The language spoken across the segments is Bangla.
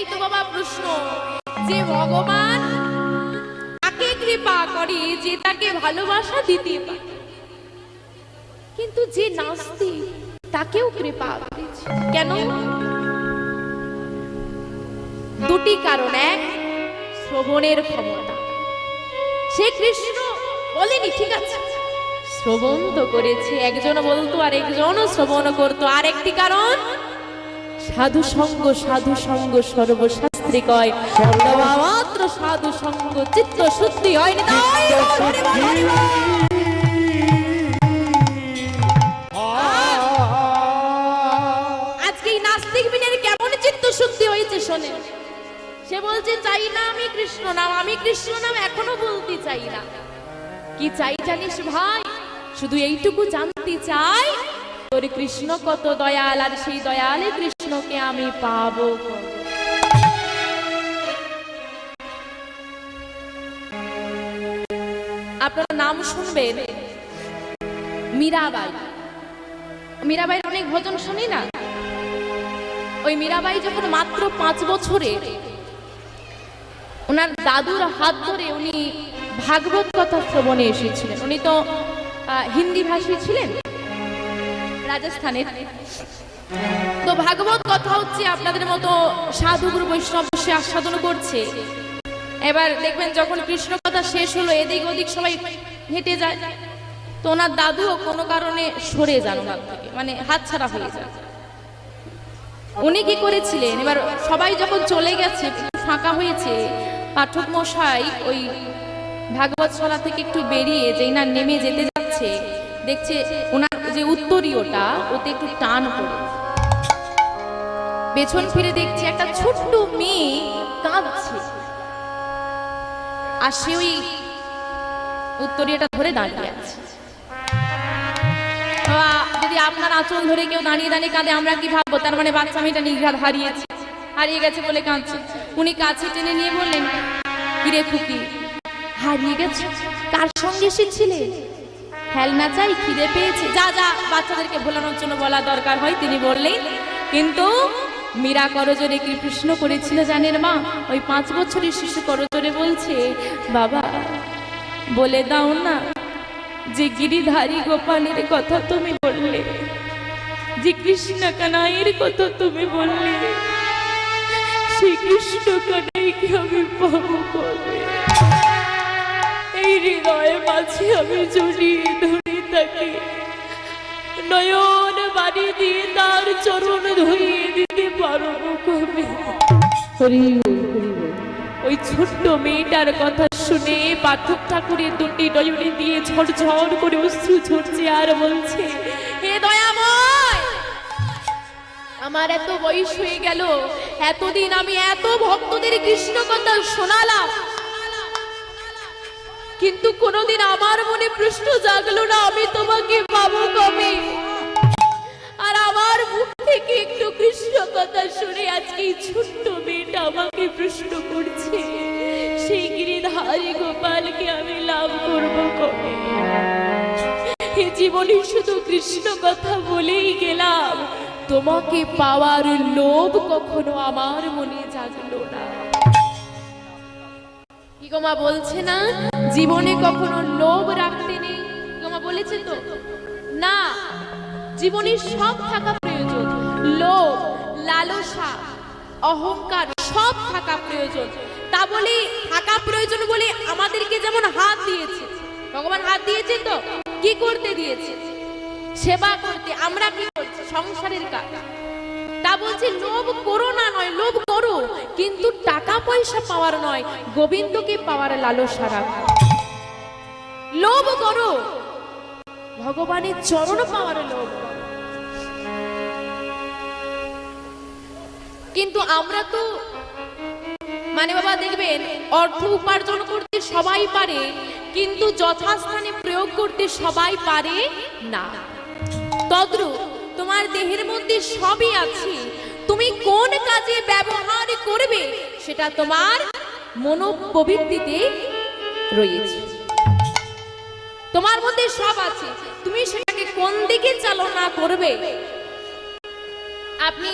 এটাই তো বাবা প্রশ্ন, যে ভগবান তাকে কৃপা করে যে তাকে ভালোবাসা দিতে পারে, কিন্তু যে নাস্তিক তাকেও কৃপা করেছে কেন? দুটি কারণ। এক, শ্রবণের ক্ষমতা। সে কৃষ্ণ বলেনি, ঠিক আছে, শ্রবণ তো করেছে, একজন বলতো আর একজনও শ্রবণ করতো। আর একটি কারণ, সাধু সঙ্গ, সাধু সঙ্গ সর্বশাস্ত্রে কয়, মাত্র সাধু সঙ্গ চিত্ত শুদ্ধি হয় না। আজকে এই নাস্তিক বিনের কেমন চিত্ত শুদ্ধি হয়েছে শোনে। সে বলছে চাই না আমি কৃষ্ণ নাম, আমি কৃষ্ণ নাম এখনো বলতে চাই না। কি চাই জানিস ভাই? শুধু এইটুকু জানতে চাই তোর কৃষ্ণ কত দয়াল, আর সেই দয়ালে কৃষ্ণকে আমি পাবো। আপনারা নাম শুনবেন মীরাবাই। মীরাবাইয়ের অনেক ভজন শুনি না? ওই মীরাবাই যখন মাত্র 5 বছরে ওনার দাদুর হাত ধরে উনি ভাগবত কথা শ্রবণে এসেছিলেন। উনি তো হিন্দি ভাষী ছিলেন, রাজস্থানের। তো ভাগবত কথা হচ্ছে আপনাদের মতো সাধুগুরু বৈষ্ণব বসে আস্বাদন করছে। এবার দেখবেন যখন কৃষ্ণ কথা শেষ হলো, এদিক ওদিক সবাই হেঁটে যায়, তো ওনার দাদুও কোনো কারণে সরে যান ওনার থেকে, মানে হাতছাড়া হয়ে যায়। উনি কি করেছিলেন, এবার সবাই যখন চলে গেছে, ফাঁকা হয়েছে, পাঠক মশাই ওই ভাগবত শালা থেকে একটু বেরিয়ে যেই না নেমে যেতে যাচ্ছে, দেখছে ওনার যে উত্তরীয়টা ওতে একটু টান পড়ে। পেছন ফিরে দেখছে একটা ছোট্ট মেয়ে কাঁদছে, আর সে ওই উত্তরীয়টা ধরে দাঁড়িয়ে আছে। যদি আপনার আঁচল ধরে কেউ দাঁড়িয়ে দাঁড়িয়ে কাঁদে, আমরা কি ভাববো? তার মানে বাচ্চা মেয়েটা নির্ঘাত হারিয়ে গেছে বলে কাঁদছে। উনি কাছে টেনে নিয়ে বললেন, কিরে খুকি, হারিয়ে গেছে? কার সঙ্গে এসেছিলে? খেলনা চাই, খিদে পেয়েছে, যা যা। বাচ্চাদেরকে ভোলানোর জন্য বলা দরকার হয়, তিনি বললেন। কিন্তু মীরা করজোরে কি প্রশ্ন করেছিল জানেন মা? ওই 5 বছরের শিশু করজোরে বলছে, বাবা বলে দাও না, যে গিরিধারী গোপালের কথা তুমি বললে, যে কৃষ্ণ কানাইয়ের কথা তুমি বললে, সেই কৃষ্ণ কানাইকে আমি পাবো কবে? এই হৃদয়ের মাঝে আমি জড়িয়ে ধরে থাকি, নয়ন বাড়ি দিয়ে তার চরণ ধুইয়ে দিতে পারবো কবে? ওই ছোট্ট মেয়েটার কথা শুনে পাঠক ঠাকুরের দুটি নয়নে দিয়ে ঝরঝর করে অশ্রু ঝরছে, আর বলছে, হে দয়াময়, আমার এত বয়স হয়ে গেল, এতদিন আমি এত ভক্তদের কৃষ্ণ কথা শোনালাম, কিন্তু কোনোদিন আমার মনে প্রশ্ন জাগলো না আমি তোমাকে পাবো কবে? আর আমার মুখ থেকে একটু কৃষ্ণ কথা শুনে আজকে এই ছোট্ট মেয়েটা আমাকে প্রশ্ন করছে, সেই গিরিধারী গোপালকে আমি লাভ করবো কবে? এ জীবনে শুধু কৃষ্ণ কথা বলেই গেলাম, তোমাকে পাওয়ার লোভ কখনো আমার মনে জাগলো না। কি গোমা বলছে না, জীবনে কখনো লোভ রাখতে নেই? গোমা বলেছে তো না, জীবনে সব থাকা প্রয়োজন, লোভ, লালসা, অহংকার সব থাকা প্রয়োজন। তা বলে থাকা প্রয়োজন বলে আমাদেরকে যেমন হাত দিয়েছে ভগবান, হাত দিয়েছে তো কি করতে দিয়েছে? সেবা করতে। আমরা কি করছি? সংসারের কাজ। তা বলছে লোভ করো না নয়, লোভ করো, কিন্তু টাকা পয়সা পাওয়ার নয়, গোবিন্দকে পাওয়ার লালসা রাখো। লোভ করো, ভগবানের চরণ পাওয়ার লোভ। কিন্তু আমরা তো মানে বাবা দেখবেন, অর্থ উপার্জন করতে সবাই পারে, কিন্তু যথাস্থানে প্রয়োগ করতে সবাই পারে না। তদ্রূপ তোমার দেহের মধ্যে সবই আছে, তুমি কোন কাজে ব্যবহার করবে সেটা তোমার মনোপ্রবৃত্তিতে রয়েছে। তোমার মধ্যে সব আছে, তুমি সেটাকে কোন দিকে চালনা করবে। আপনি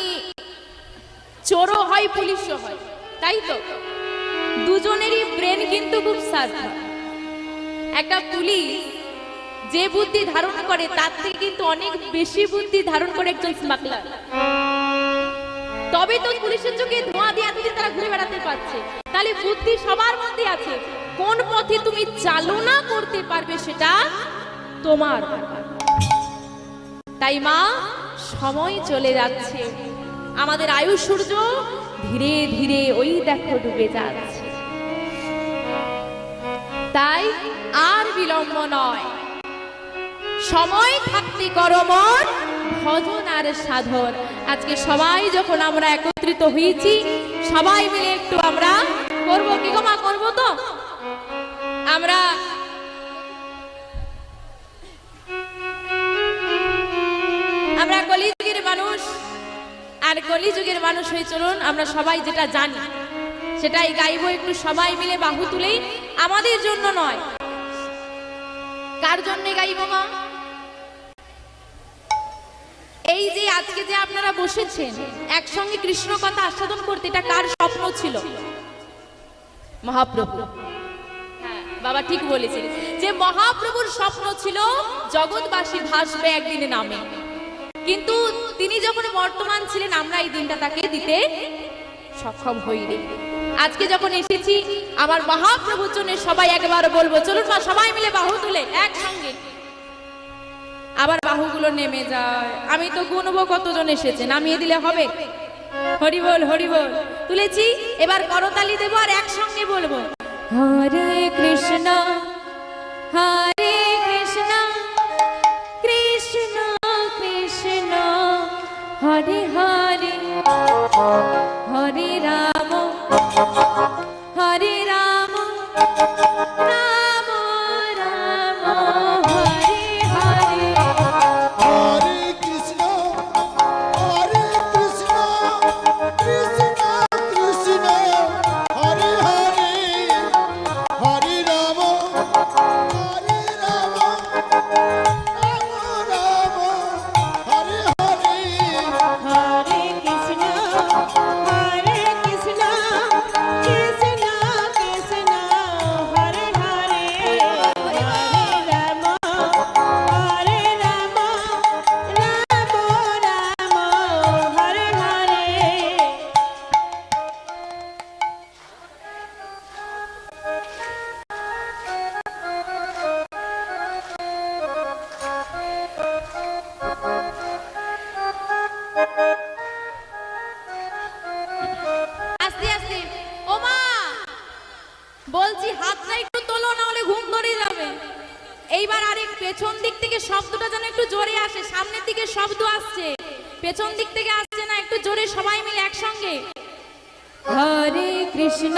চোরও হয়, পুলিশও হয়, তাই তো? দুজনেরই ব্রেন কিন্তু খুব শার্প। একটা পুলিশ যে বুদ্ধি ধারণ করে তার থেকে কিন্তু অনেক বেশি বুদ্ধি ধারণ করে একজন স্মাগলার। তবে তো পুলিশের চোখে ধোঁয়া দিয়ে এতদিন তারা ঘুরে বেড়াতে পারছে। তাহলে বুদ্ধি সবার মধ্যে আছে, কোন পথে তুমি চালনা করতে পারবে সেটা তোমার। তাই মা, সময় চলে যাচ্ছে, আমাদের আয়ু সূর্য ধীরে ধীরে ওই দেখো ডুবে যাচ্ছে। তাই আর বিলম্ব নয়, সময় থাকতে করো মন ভজন আর সাধন। আজকে সবাই যখন আমরা একত্রিত হয়েছি, সবাই মিলে একটু আমরা করবো কি গো মা? করবো তো আমরা কলিযুগের মানুষ, আর কলিযুগের মানুষ হয়ে চলুন আমরা সবাই যেটা জানি সেটাই গাইবো। একটু সবাই মিলে বাহু তুলেই, আমাদের জন্য নয়। কার জন্য গাইবো মা? এই যে আজকে যে আপনারা বসেছেন একসঙ্গে কৃষ্ণ কথা আস্বাদন করতে, এটা কার স্বপ্ন ছিল? মহাপ্রভু। হ্যাঁ বাবা ঠিক বলেছেন, যে মহাপ্রভুর স্বপ্ন ছিল জগৎবাসী ভাসবে একদিনে নামে। কিন্তু তিনি যখন বর্তমান ছিলেন, আমরা এই দিনটা তাকে দিতে সক্ষম হইনি। আজকে যখন এসেছি, আমার মহাপ্রভুর জন্য সবাই একবার বলবো, চলুন মা সবাই মিলে বাহু তুলে একসঙ্গে। আবার বাহুগুলো নেমে যায়, আমি তো গুনবো কতজন এসেছে, নামিয়ে দিলে হবে? হরি বল হরি বল। তুলেছি, এবার করতালি দেবো আর একসঙ্গে বলবো, হরে কৃষ্ণ হরে কৃষ্ণ কৃষ্ণ কৃষ্ণ হরে হরে হরে রাম হরে রাম রাম রাম হরে হরে। হরে কৃষ্ণ কৃষ্ণ কৃষ্ণ হরে হরে হরে রাম রাম রাম হরে হরে। হরে কৃষ্ণ কৃষ্ণ কৃষ্ণ কৃষ্ণ হরে হরে হরে রাম রাম রাম হরে হরে। আস্তে আস্তে। ও মা বলছি, হাতটা একটু তোলো, না হলে ঘুম ধরে যাবে। এইবার আরেক পেছন দিক থেকে শব্দটা যেন একটু জোরে আসে। সামনের দিকে শব্দ আসছে, পেছন দিক থেকে আসছে না, একটু জোরে সবাই মিলে একসঙ্গে। হরে কৃষ্ণ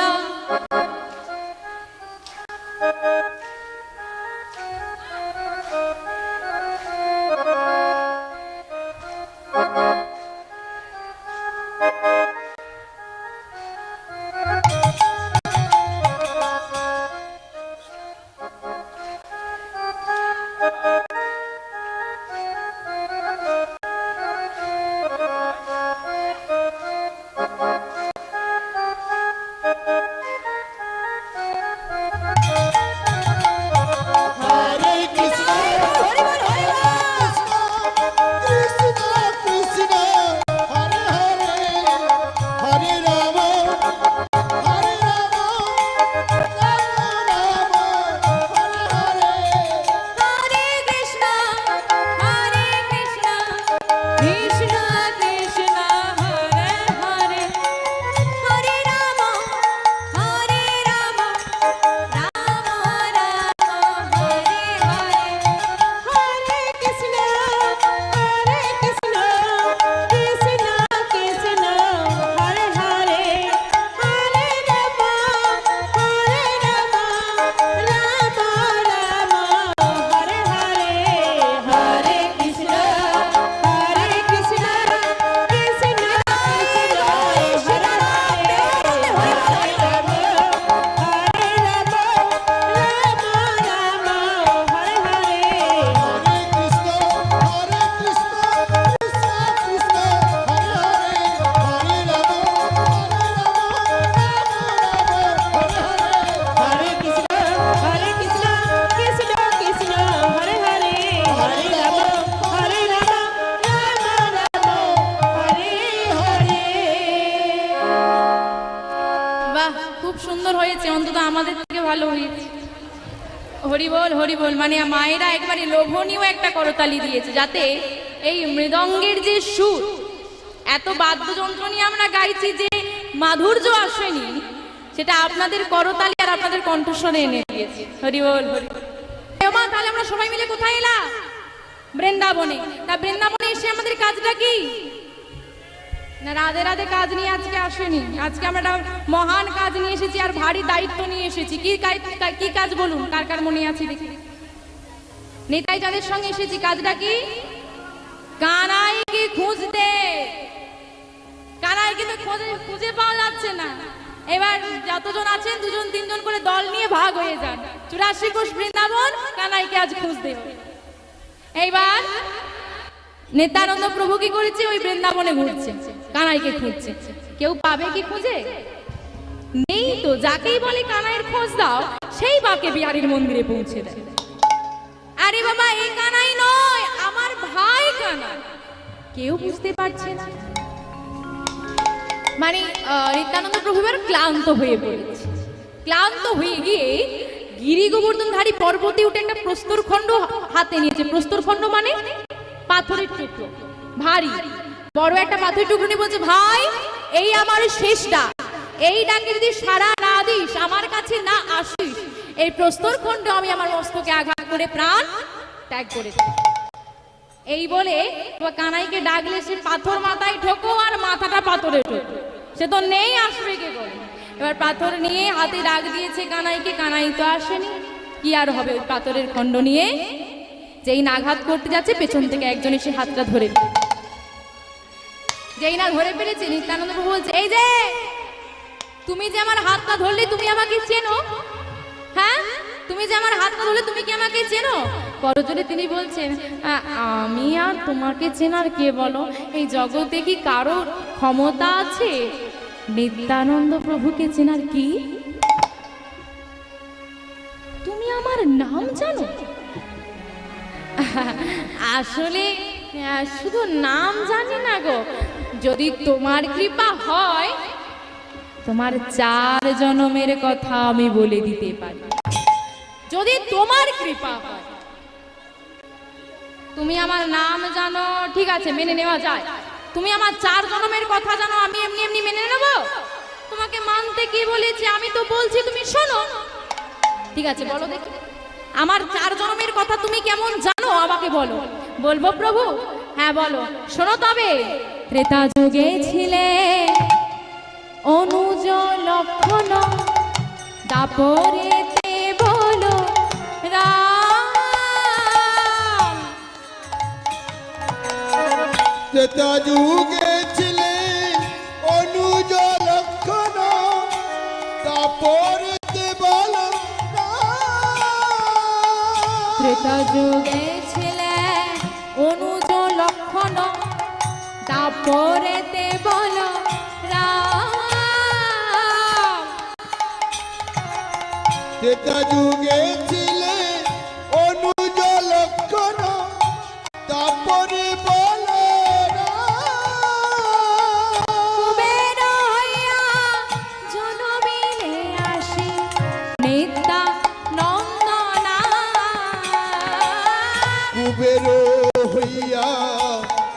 বাহ, খুব সুন্দর হয়েছে, অন্তত আমাদের থেকে ভালো হয়েছে। হরিবল হরিবল, মানে মায়েরা একবারে লোভনীয় একটা করতালি দিয়েছে, যাতে এই মৃদঙ্গের যে সুর, এত বাদ্যযন্ত্র নিয়ে আমরা গাইছি, যে মাধুর্য আসেনি, সেটা আপনাদের করতালি আর আপনাদের কণ্ঠস্বরে এনে দিয়েছে। হরিবল হরিবল। মা, তাহলে আমরা সবাই মিলে কোথায় এলাম? বৃন্দাবনে। তা বৃন্দাবনে এসে আমাদের কাজটা কি? না, রাধে রাধে কাজ নিয়ে আজকে আসেনি। আজকে আমরা একটা মহান কাজ নিয়ে এসেছি, আর ভারী দায়িত্ব নিয়ে এসেছি। কি কাজ বলুন, কার কার মনে আছে দেখি? নেতাই যাদের সঙ্গে এসেছি, কাজটা কি? কানাইকে খুঁজতে। কানাইকে তো খুঁজে পাওয়া যাচ্ছে না। এবার যতজন আছেন, দুজন তিনজন করে দল নিয়ে ভাগ হয়ে যান। 84 কোষ বৃন্দাবন, কানাইকে আজ খুঁজতে হবে। এইবার নিত্যানন্দ প্রভু কি করেছে? ওই বৃন্দাবনে ঘুরছে, কানাইকে খুঁজছে। কেউ পাবে কি খুঁজে? নেই তো। যাকেই বলে কানাইয়ের খোঁজ দাও, সেই বাকে বিহারীর মন্দিরে পৌঁছে দেয়। আরে বাবা, এই কানাই নয়, আমার ভাই কানাই। কেউ বুঝতে পারছে না। মানে নিত্যানন্দ প্রভু এবার ক্লান্ত হয়ে পড়েছে। ক্লান্ত হয়ে গিয়ে গিরি গোবর্ধনধারী পর্বতে উঠে একটা প্রস্তরখণ্ড হাতে নিয়েছে। প্রস্তরখণ্ড মানে পাথরের টুকরো, ভারী বড় একটা পাথরের টুকরো নিয়ে বলছে, ভাই, এই আমার শেষ ডাক। এই ডাকে যদি সাড়া না দিস, আমার কাছে না আসিস, এই প্রস্তরখণ্ড আমি আমার মস্তকে আঘাত করে প্রাণ ত্যাগ করে দেব। এই বলে কানাইকে ডাকলে সে পাথর মাথায় ঠোকো, আর মাথাটা পাথরে ঠোকো। সে তো নেই, আসবে কে করে? এবার পাথর নিয়ে হাতে ডাক দিয়েছে কানাইকে, কানাই তো আসেনি। কি আর হবে? ওই পাথরের খণ্ড নিয়ে যেই না আঘাত করতে যাচ্ছে, পেছন থেকে একজন এসে হাতটা ধরে, যেই না ধরে ফেলেছে, নিত্যানন্দ প্রভু বলছে, এই যে তুমি যে আমার হাতটা ধরলে, তুমি আমাকে চেনো? হ্যাঁ, তুমি যে আমার হাতটা ধরলে, তুমি কি আমাকে চেনো? করজোরে তিনি বলছেন, আমি আর তোমাকে চেনার কে বলো? এই জগতে কি কারো ক্ষমতা আছে নিত্যানন্দ প্রভুকে চেনার? কি তুমি আমার নাম জানো? আসলে শুধু নাম জানি না গো, যদি তোমার কৃপা হয়, তোমার 4 জন্মের কথা আমি বলে দিতে পারি। যদি তোমার কৃপা হয়, তুমি আমার নাম জানো, ঠিক আছে, মেনে নেওয়া যায়। তুমি আমার 4 জন্মের কথা জানো, আমি এমনি এমনি মেনে নেব? তোমাকে মানতে কি বলেছি? আমি তো বলছি, তুমি শোনো। ঠিক আছে, বলো দেখি, আমার 4 জন্মের কথা তুমি কেমন জানো, আমাকে বলো। বলবো প্রভু? হ্যাঁ বলো। শোনো তবে। ত্রেতা যুগে ছিলে অনুজ লক্ষণ, দাপরেতে বলো রাম। ত্রেতা যুগে ছিলে অনুজ লক্ষণ, দাপরেতে বলো রাম। ত্রেতা যুগে ছিলে অনুজ লক্ষণ, দাপরেতে বলো রাম। ত্রেতা যুগে ছিলে অনুজ লক্ষণ, তারপরে বলো কুবের হইয়া জনমিলে আসি নিত্যানন্দনা। কুবের হইয়া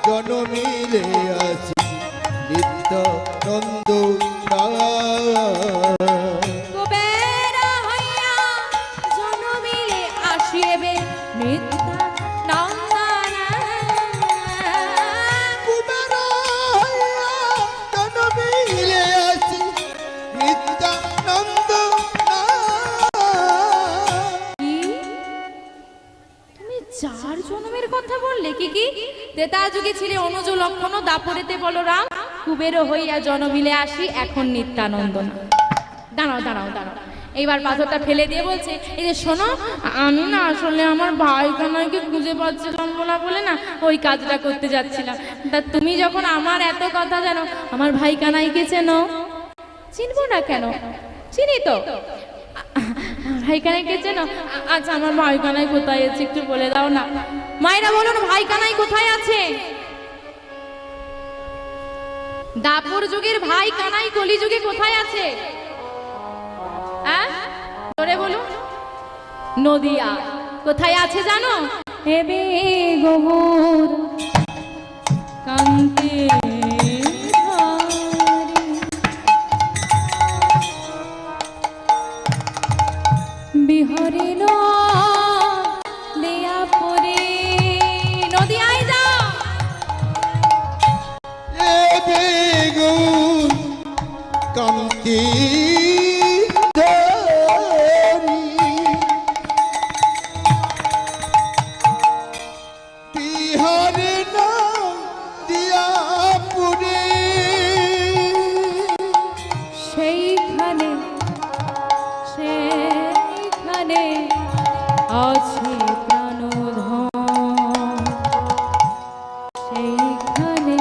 জনমিলে আসি নিত্যানন্দ কুবের হইয়া জনমিলে আসিবে নিত্যানন্দনা। কুবের হইয়া জনমিলে আসি নিত্যানন্দ। কি? তুমি 4 জন্মের কথা বললে? কি কি? ত্রেতা যুগে ছিলে অনুজ লক্ষণ, দাপরেতে বলো রাম, কুবের হইয়া জনমিলে আসি এখন নিত্যানন্দনা। দাঁড়াও দাঁড়াও দাঁড়াও, এইবার পাথরটা ফেলে দিয়ে বলছে, এই যে শোনো, আমি না আসলে আমার ভাই কানাইকে খুঁজে পাচ্ছিলাম না বলে না ওই কাজটা করতে যাচ্ছিলাম। তা তুমি যখন আমার এত কথা জানো, আমার ভাই কানাইকে চেনো? চিনবো না কেন, চিনি তো। ভাই কানাইকে চেনো? আচ্ছা, আমার ভাই কানাই কোথায় আছে একটু বলে দাও না। মায়েরা বলুন, ভাই কানাই কোথায় আছে? দাপর যুগের ভাই কানাই কলি যুগে কোথায় আছে? হ্যাঁ জোরে বলুন। নদিয়া কোথায় আছে জানো? হেবে গোবর কান্তে বিহরিল দেয়া পরে। নদিয়ায় যাও। এ বেগুন কান্তি ধরি বিহারে না দিয়া পুরে সেইখানে সেইখানে আছে প্রাণধন, সেইখানে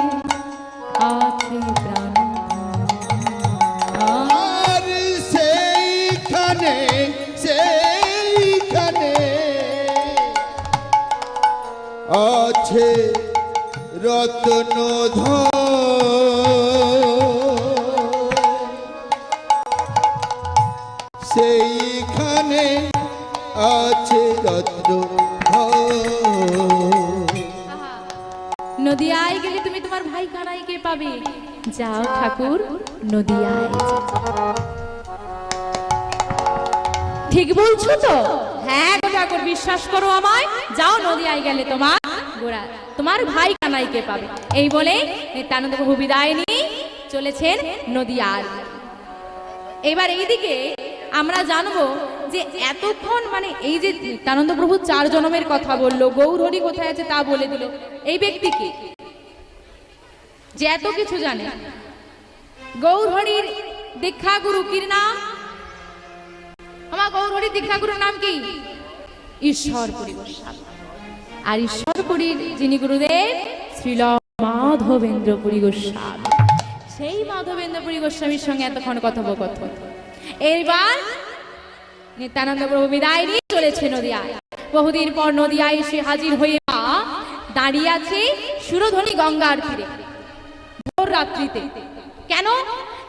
আছে প্রাণধন। আর সেইখানে সেইখানে আছে রত্ন সেইখানে আছে রত্ন নদিয়ায় গেলে তুমি তোমার ভাই কানাইকে পাবে। যাও ঠাকুর নদিয়ায় যাও। ঠিক বলছো তো? হ্যাঁ গো ঠাকুর, বিশ্বাস করো আমায়। যাও নদিয়ায় গেলে তোমার গোড়া তোমার ভাই কানাইকে পাবে। এই বলে নিত্যানন্দ প্রভু বিদায় নিয়ে চলেছেন নদিয়ার। এবার এইদিকে আমরা জানবো যে এতক্ষণ মানে এই যে নিত্যানন্দ প্রভু 4 জনমের কথা বললো, গৌরহরি কোথায় আছে তা বলে দিল। এই ব্যক্তিকে যে এত কিছু জানে, গৌরহরির দীক্ষা গুরু কির নাম? আমার গৌরহরির দীক্ষা গুরুর নাম কি? ঈশ্বরপুরী গোস্বামী। আর ঈশ্বরপুরীর যিনি গুরুদেব শ্রীল মাধবেন্দ্রপুরী গোস্বামী। সেই মাধবেন্দ্রপুরী গোস্বামীর সঙ্গে এতক্ষণ কথোপকথন। এইবার নিত্যানন্দ প্রভু বিদায় নিয়ে চলেছে নদিয়ায়। বহুদিন পর নদিয়ায় এসে হাজির হয়ে মা দাঁড়িয়ে আছে সুরধনী গঙ্গার তীরে ভোর রাত্রিতে। কেন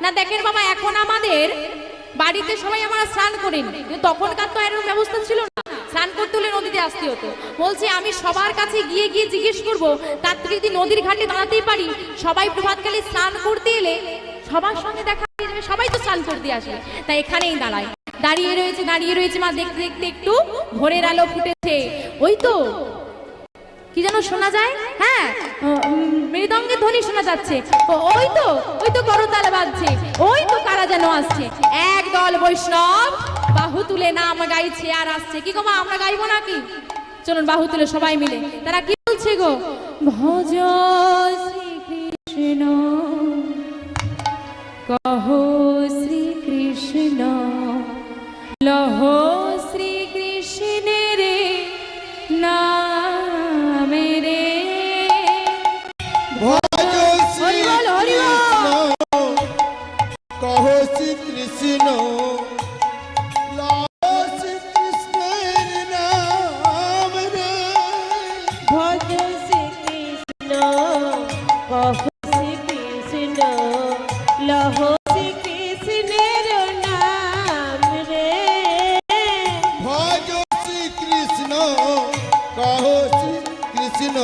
না দেখেন বাবা, এখন আমাদের বাড়িতে সবাই আমরা স্নান করিনি, তখনকার তো এরকম ব্যবস্থা ছিল না। স্নান করতে হলে নদীতে আসতে হতো। বলছি আমি সবার কাছে গিয়ে গিয়ে জিজ্ঞেস করবো, তার থেকে যদি নদীর ঘাটে দাঁড়াতেই পারি, সবাই প্রভাতকালে স্নান করতে এলে সবার সঙ্গে দেখা হয়ে যাবে, সবাই তো স্নান করতে আসে। তাই এখানেই দাঁড়ায়, দাঁড়িয়ে রয়েছে মা। দেখতে দেখতে একটু ভোরের আলো ফুটেছে। ওই তো কি যেন শোনা যায়, হ্যাঁ মৃদঙ্গের ধ্বনি শোনা যাচ্ছে। ওই তো করতাল বাজছে। ওই তো কারা যেন আসছে। একদল বৈষ্ণব বাহু তুলে নাম গাইছে আর আসছে। কি গো মা, আমরা গাইবো নাকি? চলুন বাহু তুলে সবাই মিলে। তারা কি বলছে গো? ভজ শ্রীকৃষ্ণ কহ শ্রীকৃষ্ণ লহ শ্রীকৃষ্ণের নামে রে। ভজ শ্রীকৃষ্ণ কহ শ্রীকৃষ্ণ লহ শ্রীকৃষ্ণের নাম রে। ভজ শ্রীকৃষ্ণ কহ শ্রীকৃষ্ণ লহ শ্রীকৃষ্ণের নাম রে। ভজ শ্রীকৃষ্ণ কহ শ্রীকৃষ্ণ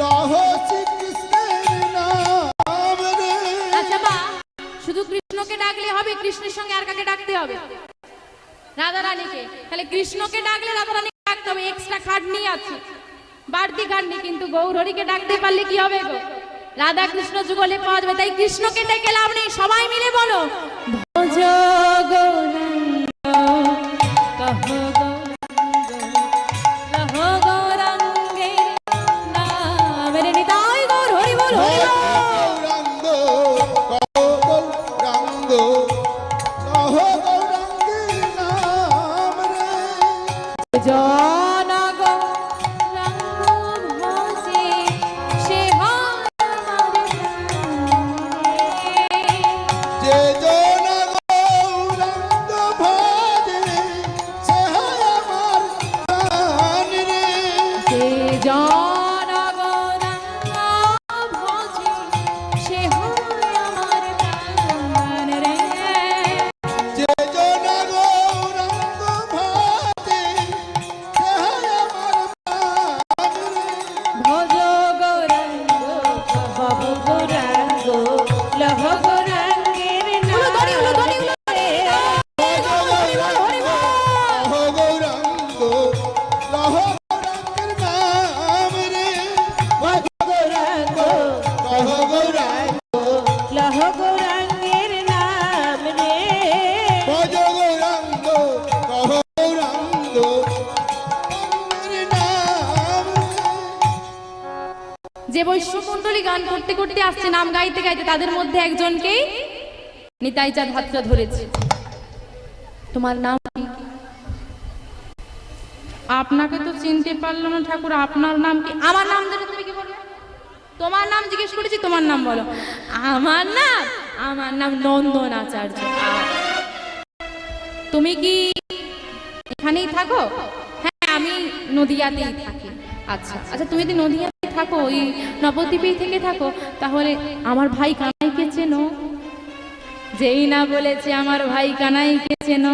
লহ শ্রীকৃষ্ণের নাম রে। আচ্ছা মা, শুধু কৃষ্ণকে ডাকলে হবে? কৃষ্ণের সঙ্গে আর কাকে ডাকতে হবে? রাধা রানীকে। তাহলে কৃষ্ণকে ডাকলে রাধা রানীকে ডাকতে হবে, এক্সট্রা খাটনি আছে, বাড়তি খাটনি। কিন্তু গৌরহরিকে ডাকতে পারলে কি হবে গো? রাধা কৃষ্ণ যুগলে পাওয়া যাবে। তাই কৃষ্ণকে ডেকে লাভ নেই। সবাই মিলে বলো, ভজ গৌরাঙ্গ কহ গৌরাঙ্গ লহ গৌরাঙ্গের নাম রে। নিতাই গৌর হরি বল হরি বল। গৌরাঙ্গ কহ গৌরাঙ্গ লহ গৌরাঙ্গের নাম রে। জন গৌরাঙ্গ ভজে সে হয় আমার প্রাণে। যে জন যে বৈশ্যমণ্ডলী গান করতে করতে আসছে, নাম গাইতে গাইতে, তাদের মধ্যে একজনকেই নিতাই চাঁদ হাতটা ধরেছে। তোমার নাম কি? আপনাকে তো চিনতে পারলাম না ঠাকুর, আপনার নাম কি? আমার নাম ধরে তুমি কি বলবে? তোমার নাম জিজ্ঞেস করেছি, তোমার নাম বলো। আমার নাম নন্দন আচার্য। তুমি কি এখানেই থাকো? হ্যাঁ, আমি নদিয়াতেই থাকি। আচ্ছা আচ্ছা, তুমি যদি নদিয়াতে থাকো, ওই নবদ্বীপেই থেকে থাকো, তাহলে আমার ভাই কানাইকে চেনো? যেই না বলেছে আমার ভাই কানাইকে চেনো,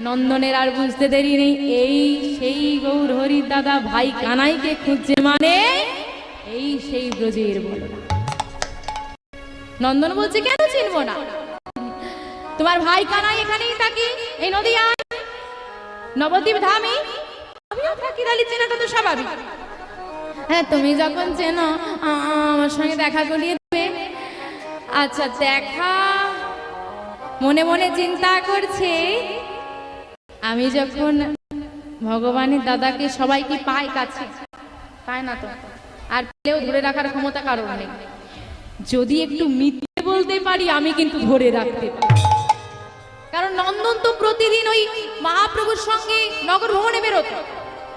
নন্দনের আর বুঝতে দেরি নেই, এই সেই গৌর হরি দাদা ভাই কানাইকে খুঁজছে, মানে এই সেই ব্রজের বলরাম। নন্দন বলছে কেন চিনবো না, তোমার ভাই কানাই এখানেই থাকি, এই নদিয়ায় নবদ্বীপ ধামে আমিও থাকি, তাহলে চেনাটা তো স্বাভাবিক। হ্যাঁ, তুমি যখন চেনো আমার সঙ্গে দেখা করিয়ে দেবে। আচ্ছা, দেখা মনে মনে চিন্তা করছে, আমি যখন ভগবানের দাদাকে সবাই কি পায় কাছে? পায় না তো, আর পেলেও ধরে রাখার ক্ষমতা কারণ নেই। যদি একটু মিথ্যে বলতে পারি, আমি কিন্তু ধরে রাখতে পারি। কারণ নন্দন তো প্রতিদিন ওই মহাপ্রভুর সঙ্গে নগর ভ্রমণে বেরোতো।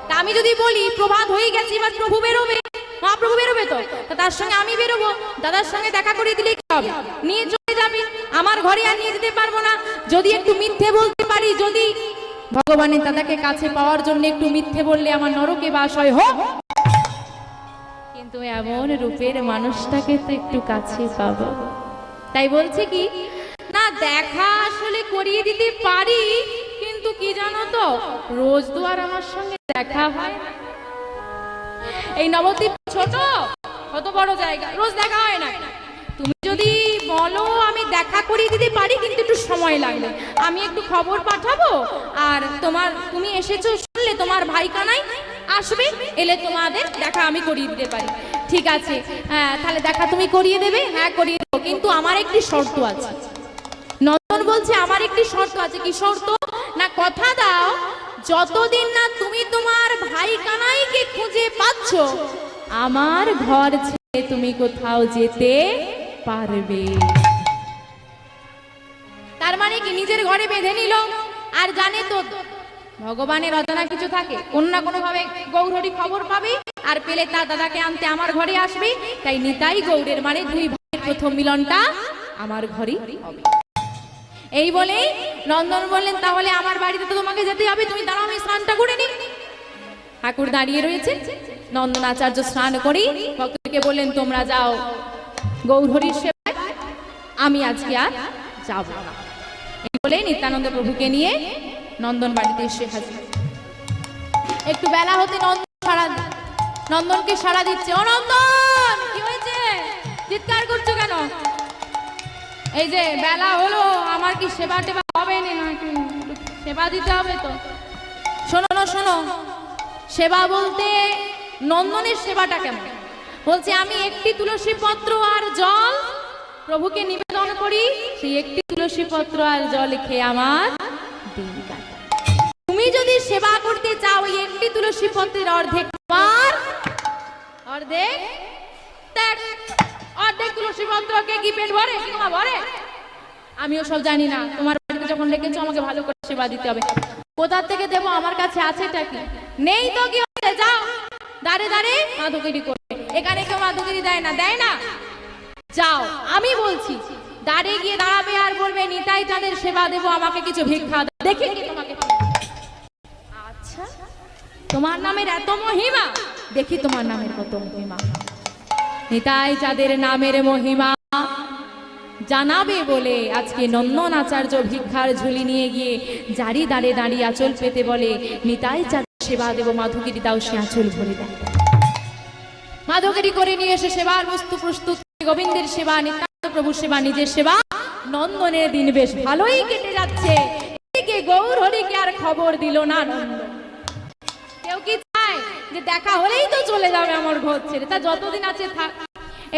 তা আমি যদি বলি প্রভাত হয়ে গেছে, এবার প্রভু বেরোবে, মহাপ্রভু বেরোবে, তো তার সঙ্গে আমি বেরোবো, দাদার সঙ্গে দেখা করে দিলে কি হবে? নিয়ে চলে যাবে, আমার ঘরে আর নিয়ে যেতে পারবো না। যদি একটু মিথ্যে বলতে পারি, যদি ভগবানের দাদাকে কাছে পাওয়ার জন্য একটু মিথ্যে বললে আমার নরকে বাস হয়, হোক, কিন্তু এমন রূপের মানুষটাকে তো একটু কাছে পাবো। তাই বলছে কি না, দেখা আসলে করিয়ে দিতে পারি, কিন্তু কি জানো তো, রোজ তো আর আমার সঙ্গে দেখা হয় না। এই নবদ্বীপ ছোট, কত বড় জায়গা, রোজ দেখা হয় না। তুমি যদি বলো আমি দেখা করিয়ে দিতে পারি, কিন্তু একটু সময় লাগবে, আমি একটু খবর পাঠাবো, আর তুমি এসেছো শুনলে তোমার ভাই কানাই আসবে, এলে তোমাদের দেখা আমি করিয়ে দিতে পারি। ঠিক আছে, হ্যাঁ, তাহলে দেখা তুমি করিয়ে দেবে? হ্যাঁ, করিয়ে দেবো, কিন্তু আমার একটি শর্ত আছে। নন্দন বলছে আমার একটি শর্ত আছে। কি শর্ত? না, কথা দাও যতদিন না তুমি তোমার ভাই কানাইকে খুঁজে পাচ্ছ, আমার ঘর ছেড়ে তুমি কোথাও যেতে পারবে। তার মানে কি, নিজের ঘরে বেঁধে নিল, আর জানে তো ভগবানের অজানা কিছু থাকে, কোন না কোনো ভাবে গৌরহরি খবর পাবে, আর পেলে তার দাদাকে আনতে আমার ঘরে আসবে। তাই নিতাই গৌরের মানে দুই ভাইয়ের প্রথম মিলনটা আমার ঘরেই হবে। এই বলে নন্দন বললেন, তাহলে আমার বাড়িতে তো তোমাকে যেতে হবে, তুমি দাঁড়াও, আমি স্নানটা করে নি। ঠাকুর দাঁড়িয়ে রয়েছে, নন্দন আচার্য স্নান করি ভক্তকে বললেন, তোমরা যাও গৌরহরির সেবায়, আমি আজকে আর যাব না। এই বলে নিত্যানন্দ প্রভুকে নিয়ে নন্দন বাড়িতে এসে হাজির। একটু বেলা হতে নন্দনকে সাড়া দিচ্ছে, ও নন্দন, কি হয়েছে, চিৎকার করছো কেন? এই যে বেলা হলো, আমার কি সেবা টেবা হবে না? সেবা দিতে হবে তো। শোনো, সেবা বলতে নন্দনের সেবাটা কেমন? বলছে, আমি একটি তুলসী পত্র আর জল প্রভুকে নিবেদন করি, সেই একটি তুলসী পত্র আর জল খেয়ে আমার দিন কাটে। তুমি যদি সেবা করতে চাও, ওই একটি তুলসী পত্রের অর্ধেক তোমার, অর্ধেক তুলসী পত্রকে কি পেট ভরে? কি তোমার ভরে? আমিও সব জানি না, তোমার বাড়িতে যখন ডেকেছো আমাকে ভালো করে সেবা দিতে হবে। কোথা থেকে দেবো? আমার কাছে আছেটা কি? নেই তো কি হচ্ছে, যাও দাঁড়ে দাঁড়ে মাধুগিরি করবে। এখানে কেউ মাধুগিরি দেয় না, যাও, আমি বলছি, দাঁড়িয়ে গিয়ে দাঁড়াবে আর বলবে, নিতাই তাদের সেবা দেবো, আমাকে কিছু ভিক্ষা দাও, দেখে কি তোমাকে। আচ্ছা, তোমার নামের এত মহিমা, দেখি তোমার নামের কত মহিমা। নিতাই যাদের নামের মহিমা জানাবে বলে আজকে নন্দন আচার্য ভিক্ষার ঝুলি নিয়ে গিয়ে জারি দাঁড়িয়ে আঁচল পেতে বলে, নিতাই যাদের সেবা দেব, মাধুগিরি দাও, সে আঁচল ভরে দেয়। মাধুগিরি করে নিয়ে এসে সেবার বস্তু প্রস্তুত, গোবিন্দের সেবা, নিত্যানন্দ প্রভুর সেবা, নিজের সেবা, নন্দনের দিন বেশ ভালোই কেটে যাচ্ছে। এদিকে গৌরহরিকে আর খবর দিল না নন্দন। কেউ কি চায় যে দেখা হলেই তো চলে যাবে আমার ঘর ছেড়ে, তা যতদিন আছে থাক।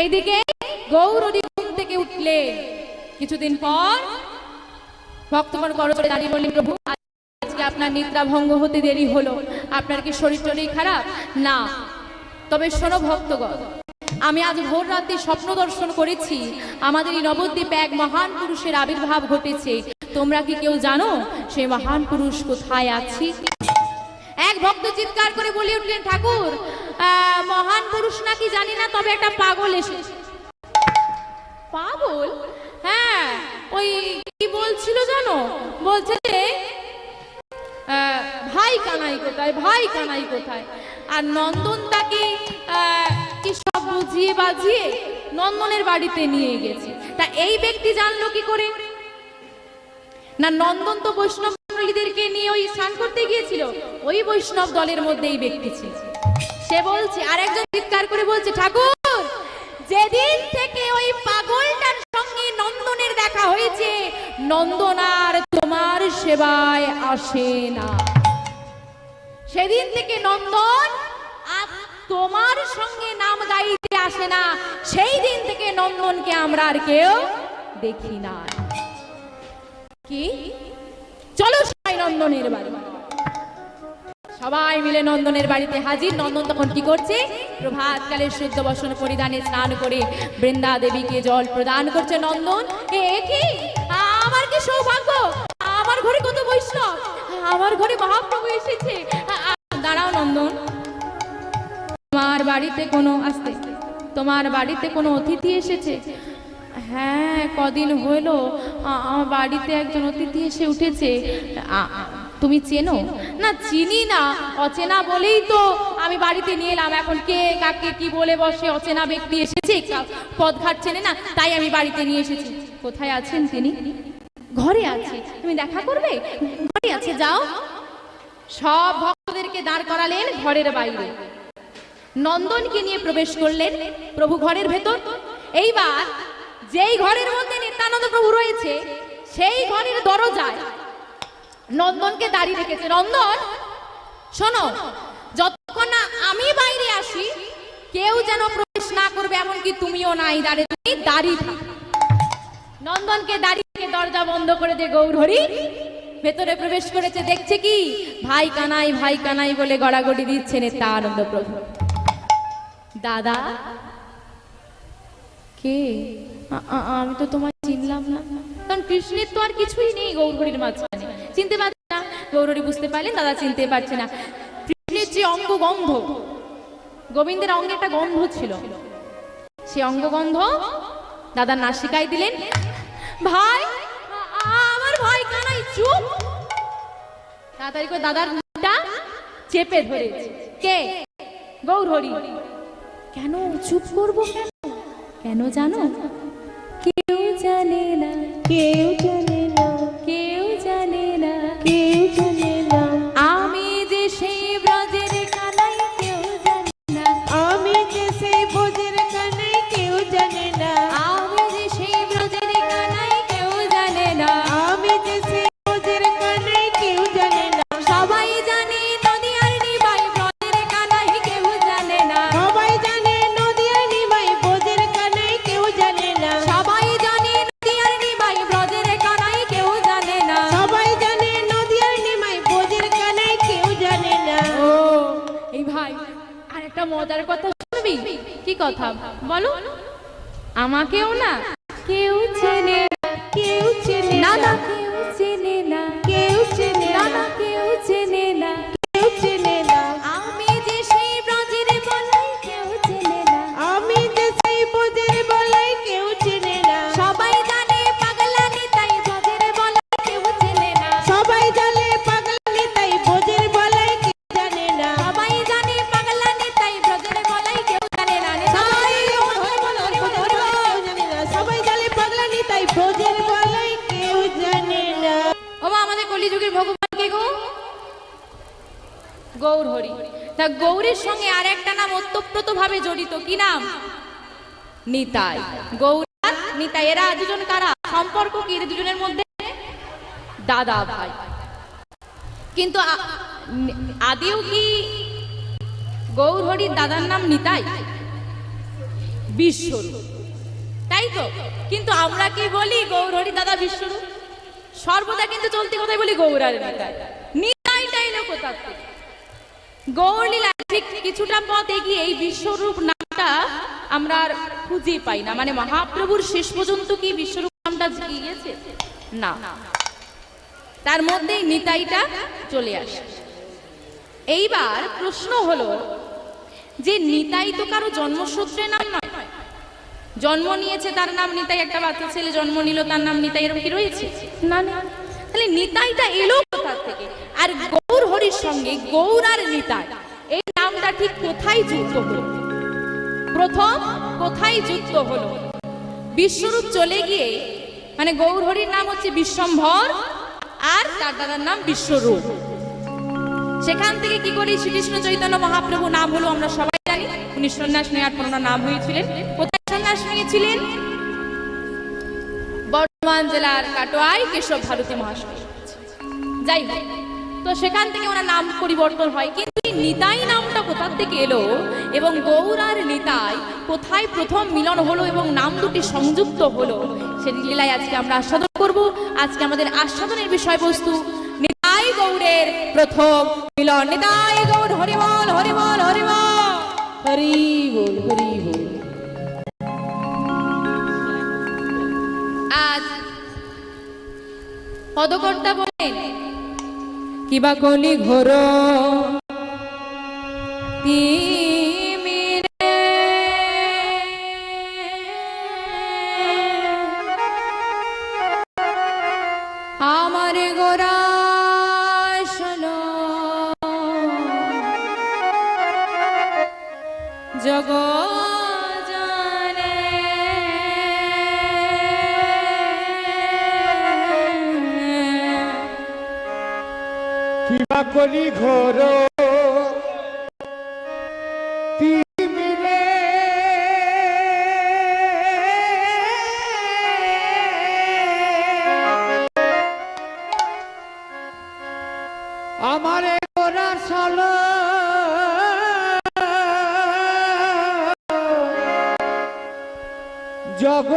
এইদিকে গৌরহরি ঘুম থেকে উঠলে কিছুদিন পর ভক্তগণ করজোড়ে দাঁড়িয়ে বললেন, প্রভু আজকে আপনার নিদ্রা ভঙ্গ হতে দেরি হলো, আপনার কি শরীর টরীর খারাপ? না, তবে শোনো ভক্তগণ, আমি আজ ভোর রাতে স্বপ্ন দর্শন করেছি, আমাদের এই নবদ্বীপে এক মহান পুরুষের আবির্ভাব ঘটেছে। তোমরা কি কেউ জানো সেই মহান পুরুষ কোথায় আছে? এক ভক্ত চিৎকার করে বলে উঠলেন, ঠাকুর মহান পুরুষ নাকি জানি না, তবে একটা পাগল এসেছে। পাগল? হ্যাঁ, ওই কি বলছিল জানো, বলছে যে ভাই কানাই কোথায়, ভাই কানাই কোথায়। আর নন্দন তাকে কি সব বুঝিয়ে বাজিয়ে নন্দনের বাড়িতে নিয়ে গেছে। তা এই ব্যক্তি জানলো কি করে? না, নন্দন তো বৈষ্ণব মণ্ডলীদেরকে নিয়ে ওই স্নান করতে গিয়েছিল, ওই বৈষ্ণব দলের মধ্যে এই ব্যক্তি ছিল। সে বলছে, আর একজন চিৎকার করে বলছে, ঠাকুর যেদিন থেকে ওই পাগলটার সঙ্গে নন্দনের দেখা হয়েছে, নন্দন আর তোমার সেবায় আসে না। সেদিন থেকে নন্দন আর তোমার সঙ্গে নাম গাইতে আসে না। সেই দিন থেকে নন্দনকে আমরা আর কেউ দেখি না। কি? চলো সবাই নন্দনের বাড়ি। সবাই মিলে নন্দনের বাড়িতে হাজির। নন্দন তখন কি করছে? প্রভাতকালের শুদ্ধ বসন পরিধানে স্নান করে বৃন্দা দেবীকে জল প্রদান করছে। নন্দন, এ কি আমার কি সৌভাগ্য, আমার ঘরে কত বৈষ্ণব, আমার ঘরে মহাপ্রভু এসেছে। দাঁড়াও নন্দন, তোমার বাড়িতে কোনো আসতে, তোমার বাড়িতে কোনো অতিথি এসেছে? হ্যাঁ, কদিন হইল আমার বাড়িতে একজন অতিথি এসে উঠেছে। তুমি চেনো? না, চিনি না, অচেনা বলেই তো আমি বাড়িতে নিয়ে এলাম। এখন কে কাকে কি বলে বসে, অচেনা ব্যক্তি এসেছে, পদঘাট চেনে না, তাই আমি বাড়িতে নিয়ে এসেছি। কোথায় আছেন তিনি? ঘরে আছে। তুমি দেখা করবে? ঘরে আছে, যাও। সব ভক্তদেরকে দাঁড় করালেন ঘরের বাইরে। নন্দনকে নিয়ে প্রবেশ করলেন প্রভু ঘরের ভেতর। এইবার যেই ঘরের মধ্যে নিত্যানন্দ প্রভু রয়েছে, সেই ঘরের দরজায় নন্দনকে দাঁড়িয়ে রেখেছে। নন্দন, শোনো, যতক্ষণ না আমি বাইরে আসি কেউ যেন প্রবেশ না করবে, এমনকি তুমিও নাই, দাঁড়িয়ে থাক। নন্দনকে দাঁড়িয়ে রেখে দরজা বন্ধ করে দিয়ে গৌরহরি ভেতরে প্রবেশ করেছে। দেখছে কি, ভাই কানাই, ভাই কানাই বলে গড়াগড়ি দিচ্ছে নিত্যানন্দ প্রভু। দাদা, কে? আমি তো তোমায় চিনলাম না, কারণ কৃষ্ণের তো আর কিছুই নেই গৌরহরির মাঝখানে, চিনতে পারছে না। গৌরহরি বুঝতে পারলেন দাদা চিনতে পারছে না। কৃষ্ণের যে অঙ্গ গন্ধ, গোবিন্দের অঙ্গে একটা গন্ধ ছিল, সে অঙ্গগন্ধ দাদার নাসিকায় দিলেন। ভাই, আমার ভাই কানাই। চুপ! তাড়াতাড়ি করে দাদার মুখটা চেপে ধরেছে। কে? গৌরহরি। কেন চুপ করবো? কেন? কেন জানো? কেউ জানে না, কেউ জানে না, কেউ জানে না, কেউ জানে না, আমি যে সেই ব্রজের কানাই, কেউ জানে না, আমি যে সেই ব্রজের কানাই, কেউ জানে না, আমি যে সেই ব্রজের কানাই, কেউ জানে না, আমি যে সেই ব্রজের কানাই, কেউ জানে না, সবাই জানে নদিয়ার নিবাই ব্রজের কানাই, কেউ জানে না, সবাই জানে নদিয়ার নিমাই ব্রজের কানাই, কেউ জানে না, সবাই জানে নদিয়ার নিবাই ব্রজের কানাই, কেউ জানে না, সবাই জানে নদিয়ার নিমাই ব্রজের কানাই, কেউ জানে না। ও এই ভাই, আর একটা মজার কথা শুনবি? কি কথা বলো? আমাকেও না কেউ চেনে, কেউ চেনে না না, না কেউ চেনে না, কেউ চেনে না না, না কেউ চেনে না, কেউ চেনে না, আমি যে সেই ব্রজের বলাই, কেউ চেনে না, আমি যে সেই ব্রজের বলাই, কেউ চেনে না, সবাই জানে পাগলা নিতাই ব্রজের বলাই, কেউ চেনে না, সবাই জানে পাগলানি তাই ব্রজের বলাই, কেউ জানে না, সবাই জানে পাগলা নিতাই ব্রজের বলাই, কেউ জানে না, সবাই জানে পাগলানি তাই ব্রজের বলাই, কেউ জানে না। ও মা, আমাদের কলিযুগের ভগবান কে গো? গৌরহরি। তা গৌরীর সঙ্গে আর একটা নাম ওতপ্রোত ভাবে জড়িত, কি নাম? নিতাই। গৌর আর নিতাই, এরা দুজন কারা? সম্পর্ক কি এদের দুজনের মধ্যে? দাদা ভাই। কিন্তু আদিও কি গৌরহরির দাদার নাম নিতাই? বিশ্বরূপ, তাই তো? কিন্তু আমরা কি বলি? গৌরহরি দাদা বিশ্বরূপ। সর্বদা কিন্তু চলতি কথাই বলি গৌর আর নিতাই। নিতাইটাই না কোথা থেকে? গৌরলীলা ঠিক কিছুটা পথ এগিয়ে এই বিশ্বরূপ নামটা আমরা আর খুঁজে পাই না। মানে মহাপ্রভুর শেষ পর্যন্ত কি বিশ্বরূপ নামটা গিয়েছে না, তার মধ্যেই নিতাইটা চলে আসে। এইবার প্রশ্ন হলো যে নিতাই তো কারো জন্মসূত্রে নাম নয়, জন্ম নিয়েছে তার নাম নিতাই, একটা বাচ্চা ছেলে জন্ম নিল তার নাম নিতাই, এরকম কি রয়েছে? না না। তাহলে নিতাইটা এলো কোথা থেকে? আর গৌর হরির সঙ্গে গৌর আর নিতাই এই নামটা ঠিক কোথায় যুক্ত হলো? প্রথম কোথায় যুক্ত হলো? বিশ্বরূপ চলে গিয়ে, মানে গৌর হরির নাম হচ্ছে বিশ্বম্ভর আর তার দাদার নাম বিশ্বরূপ। সেখান থেকে কি করে শ্রীকৃষ্ণ চৈতন্য মহাপ্রভু নাম হলো আমরা সবাই জানি। উনি সন্ন্যাস নেওয়ার পর ওনার নাম হয়েছিলেন। কোথায় সন্ন্যাস নিয়েছিলেন? বর্ধমান জেলার কাটোয়ায় কেশব ভারতী মহাশয়। যাই হোক, তো সেখান থেকে ওনার নাম পরিবর্তন হয়। কিন্তু এই নিতাই নামটা কোথা থেকে এলো এবং গৌর আর নিতাই কোথায় প্রথম মিলন হলো এবং নাম দুটি সংযুক্ত হলো, সেই লীলায় আজকে আমরা আস্বাদন করব। আজকে আমাদের আস্বাদনের বিষয়বস্তু নিতাই গৌরের প্রথম মিলন। নিতাই গৌর হরিবল হরিবল হরিবল হরি বল হরি বল। আজ পদকর্তা বলেন কিবা কলি ঘোর তিমিরে আমার গোরা শোনো জগৎ জানে কিবা কলি ঘোর তিমিরে আমারে গোরা সাল জগ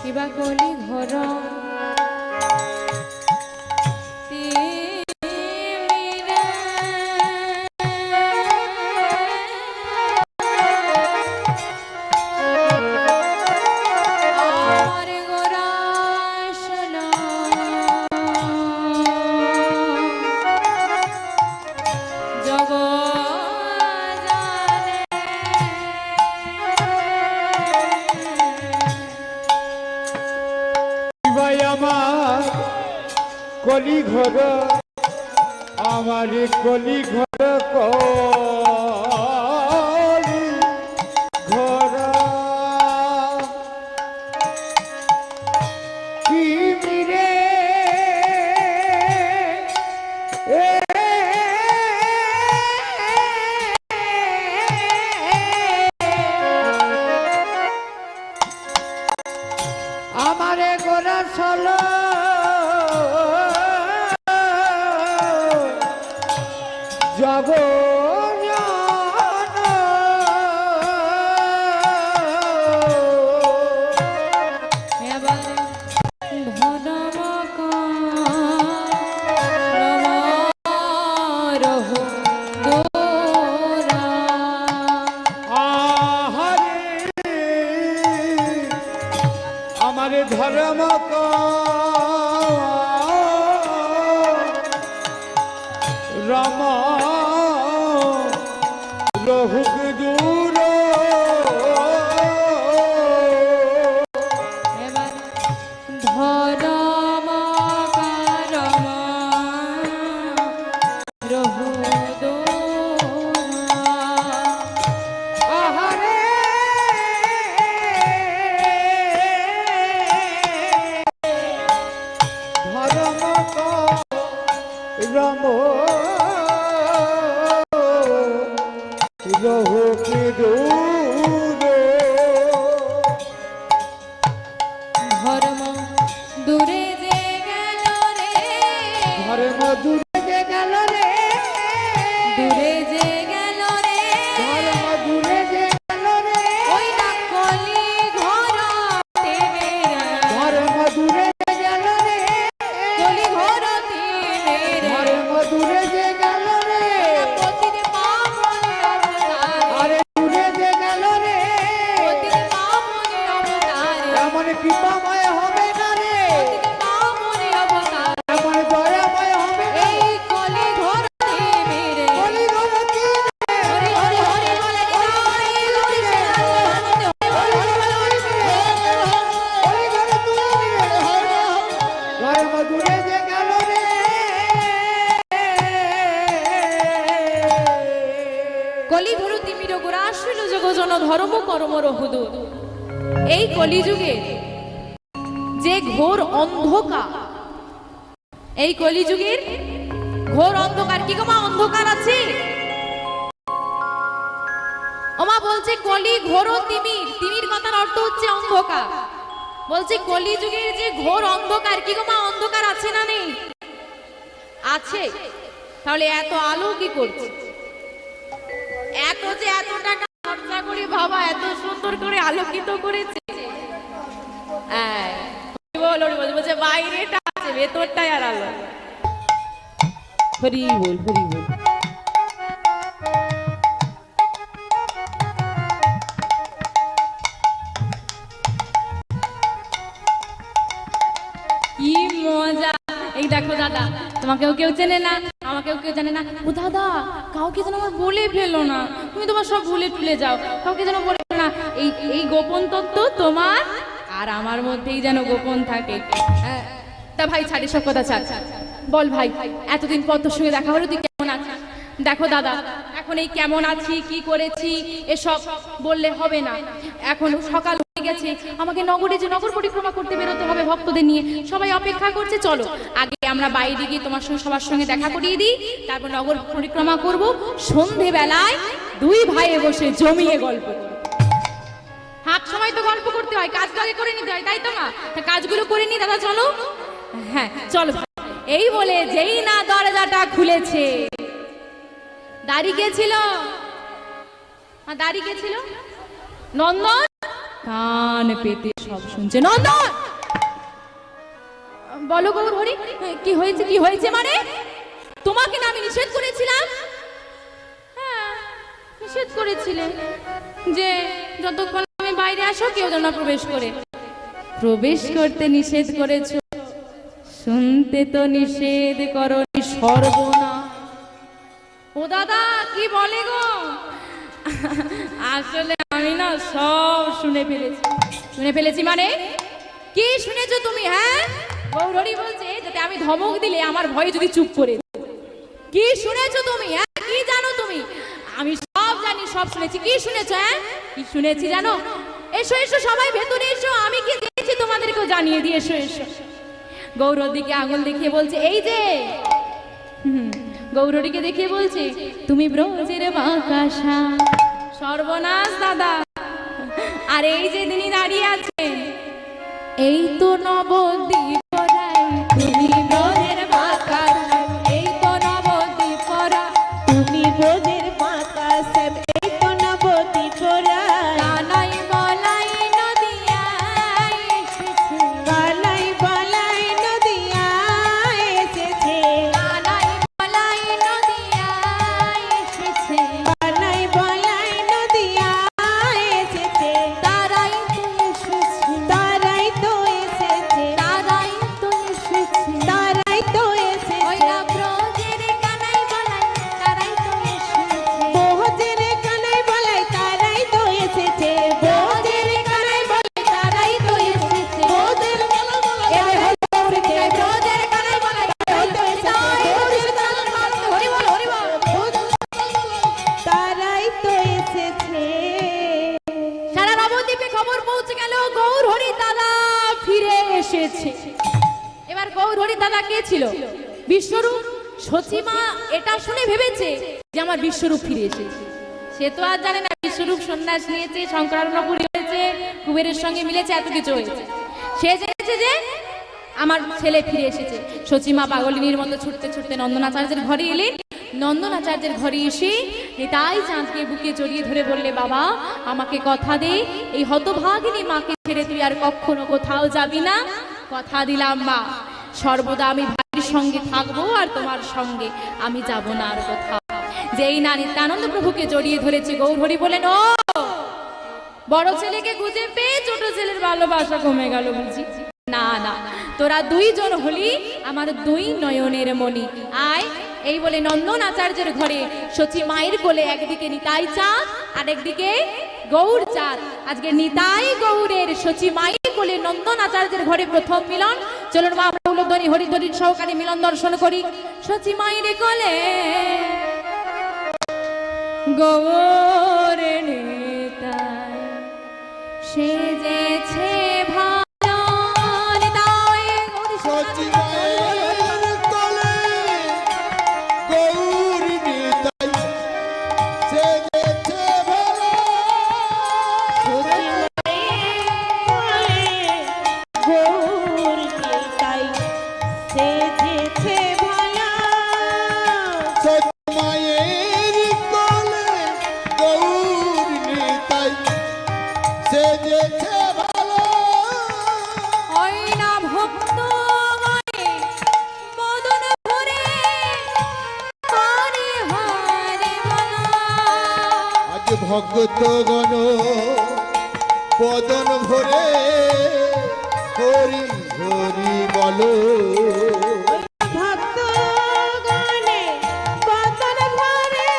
কিবা কলি ঘর আমার কলি ঘর আমার কলি ঘর কলি ঘর কি মিরে আমারে গোরা ছল জগ আমারে ধর্ম রম রহুক দূর ধরম কারম রহু আহারে ধর্ম রম রহুক দূর ধর্ম দূরে যে গেল রে, ধর্ম দূরে যে গেল রে, দূরে যে গেল রে, ধর্ম দূরে যে গেল রে, ওই না কলি ঘরতে দূরে যে গেল রে পতির মা মনে অবতারে আরে দূরে যে গেল রে পতির মা মনে অবতারে এমন কৃপাময় হবে না রে পতির মা মনে অবতারে এমন দয়াময় হবে না এই কলি ধরতে মেরে বলি গমতি হরি হরি হরি বলে হরি হরি সে হরি হরি বলি ঘরে তুই ঘরে মধুরে যে গেল রে কলি ধরু তিমির গোরা আসিল জগজন ধর্ম কর্ম রহুদু এই কলিযুগে যে ঘোর অন্ধকার এই কলিযুগের ঘোর অন্ধকার কি গো মা অন্ধকার আছে ওমা বলছে কলি ঘোর তিমির তিমির কথার অর্থ হচ্ছে অন্ধকার বলছে কলিযুগের যে ঘোর অন্ধকার কি গো মা অন্ধকার আছে না নেই আছে তাহলে এত আলো কি করছে এত যে এত টাকা খরচা করে বাবা এত সুন্দর করে আলোকিত করেছে বলছে বাইরেটা আছে ভেতরটাই আর আলো হরি বল হরি বল কি মজা এই দেখো দাদা তোমাকেও কেউ চেনে না আমাকেও কেউ জানে না ও দাদা কাউকে যেন আমার বলে ফেলো না তুমি তোমার সব ভুলে টুলে যাও কাউকে যেন বলে ফেলো না এই এই গোপন তত্ত্ব তোমার আর আমার মধ্যেই যেন গোপন থাকে তা ভাই ছাড়ি সব কথা ছাড় বল ভাই এতদিন পর তোর সঙ্গে দেখা হলো তুই কেমন আছিস দেখো দাদা এখন এই কেমন আছি কি করেছি এসব বললে হবে না এখন সকাল হয়ে গেছে আমাকে নগরে যে নগর পরিক্রমা করতে বেরোতে হবে ভক্তদের নিয়ে সবাই অপেক্ষা করছে চলো আগে আমরা বাইরে গিয়ে তোমার সঙ্গে সবার সঙ্গে দেখা করিয়ে দিই তারপর নগর পরিক্রমা করব সন্ধেবেলায় দুই ভাইয়ে বসে জমিয়ে গল্প হাত সময় তো গল্প করতে হয় কাজ আগে করে নিতে হয় তাই তো মা কাজগুলো করে নি দাদা চলো হ্যাঁ চলো এই বলে যেই না দরজাটা খুলেছে দাঁড়িয়ে গেছিল দাঁড়িয়ে গেছিল নন্দন কান পেতে সব শুনছে নন্দন বলো গৌর হরি কি হয়েছে মানে তোমাকে না আমি নিষেধ করেছিলাম হ্যাঁ নিষেধ করেছিলে যে যতক্ষণ আমি বাইরে আসো কেউ যেন প্রবেশ করতে নিষেধ করেছো শুনতে তো নিষেধ করনি সর্বনা ও দাদা কি বলে গো আসলে আমি না সব শুনে ফেলেছি মানে কি শুনেছো তুমি হ্যাঁ গৌরী বলছে যাতে আমি ধমক দিলে আমার ভয়ে যদি চুপ করে কি শুনেছো তুমি হ্যাঁ কি জানো তুমি আমি সব জানি সব শুনেছি কি শুনেছো হ্যাঁ কি শুনেছি জানো এসো এসো সবাই ভেতরে এসো আমি কি জেনেছি তোমাদেরকেও জানিয়ে দিয়ে এসো এসো গৌরর দিকে আঙুল দেখিয়ে বলছে এই যে গৌরীকে দেখিয়ে বলছে তুমি ব্রজের বাঁকাশা সর্বনাশ দাদা আর এই যে তিনি দাঁড়িয়ে আছেন এই তো নবদ্বীপ তুমি ব্রজের বাঁকাশা এই তো নবদ্বীপ তুমি ব্রজের মাতা সব এই তো নবদ্বীপ কানাই বলাই নদিয়া এসেছে কালাই বালাই নদিয়া এসেছে কানাই বলাই নদিয়া এসেছে কালাই বালাই নদিয়া এসেছে তারাই তো এসেছে তারাই তো এসেছে তারাই তো এসেছে তারাই তো এসেছে ওই না ব্রজের কানাই বলাই তারাই তো এসেছে ব্রজের কানাই বালাই তারাই তো এসেছে ব্রজের কানাই বালাই তারাই তো এসেছে ব্রজের কানাই বালাই ব্রজের কানাই বলাই তারাই তো এসেছে ব্রজের কানাই বলাই হরি বল হরি বল তারাই তো এসেছে সারা নবদ্বীপে খবর পৌঁছে গেল গৌর হরি দাদা ফিরে এসেছে এবার গৌর হরি দাদা কে ছিল বিশ্বরূপ সচিমা এটা শুনে ভেবেছে যে আমার বিশ্বরূপ ফিরে এসেছে সে তো আর জানে না বিশ্বরূপ সন্ন্যাস নিয়েছে শঙ্করারণ্যপুরী হয়েছে কুবেরের সঙ্গে মিলেছে এত কিছু হয়েছে সে জেনেছে যে আমার ছেলে ফিরে এসেছে সচিমা পাগলিনীর মতো ছুটতে ছুটতে নন্দনাচার্যের ঘরে এলেন নন্দনাচার্যের ঘরে এসে নিতাই চাঁদকে বুকে জড়িয়ে ধরে বললে বাবা আমাকে কথা দে এই হতভাগিনী মাকে ছেড়ে তুই আর কখনো কোথাও যাবি না কথা দিলাম মা সর্বদা আমি ভাইয়ের সঙ্গে থাকবো আর তোমার সঙ্গে আমি যাব না আর কোথাও। যেই না নিত্যানন্দ প্রভুকে জড়িয়ে ধরেছে, গৌরহরি বলেন, ও বড় ছেলেকে খুঁজে পেয়ে ছোট ছেলের ভালোবাসা কমে গেল বুঝি? না না, তোরা দুইজন হলি আমার দুই নয়নের মণি। আয়। এই বলে নন্দন আচার্যের ঘরে সচি মায়ের কোলে একদিকে নিতাই চাঁদ আর একদিকে গৌর চাঁদ। আজকে নিতাই গৌরের সচি মায়ের কোলে নন্দন আচার্যের ঘরে প্রথম মিলন। চলুন মা, আমরা উলধ্বনি হরিধ্বনি সহকারে মিলন দর্শন করি। সচি মায়ের কোলে গৌর নিতাই সেজেছে ভালো। নিতাই সচি মায়ের কোলে গৌর নিতাই সেজেছে ভালো। গৌর নিতাই সেজেছে ভালো। সচি মায়ের কোলে গৌর নিতাই সেজেছে ভালো। ওই না ভক্ত মনে মদন ভরে হরে হরে বলা। আজ ভক্তগণ বদন ভরে হরি হরি বলো। ভক্তগণে বদন ভরে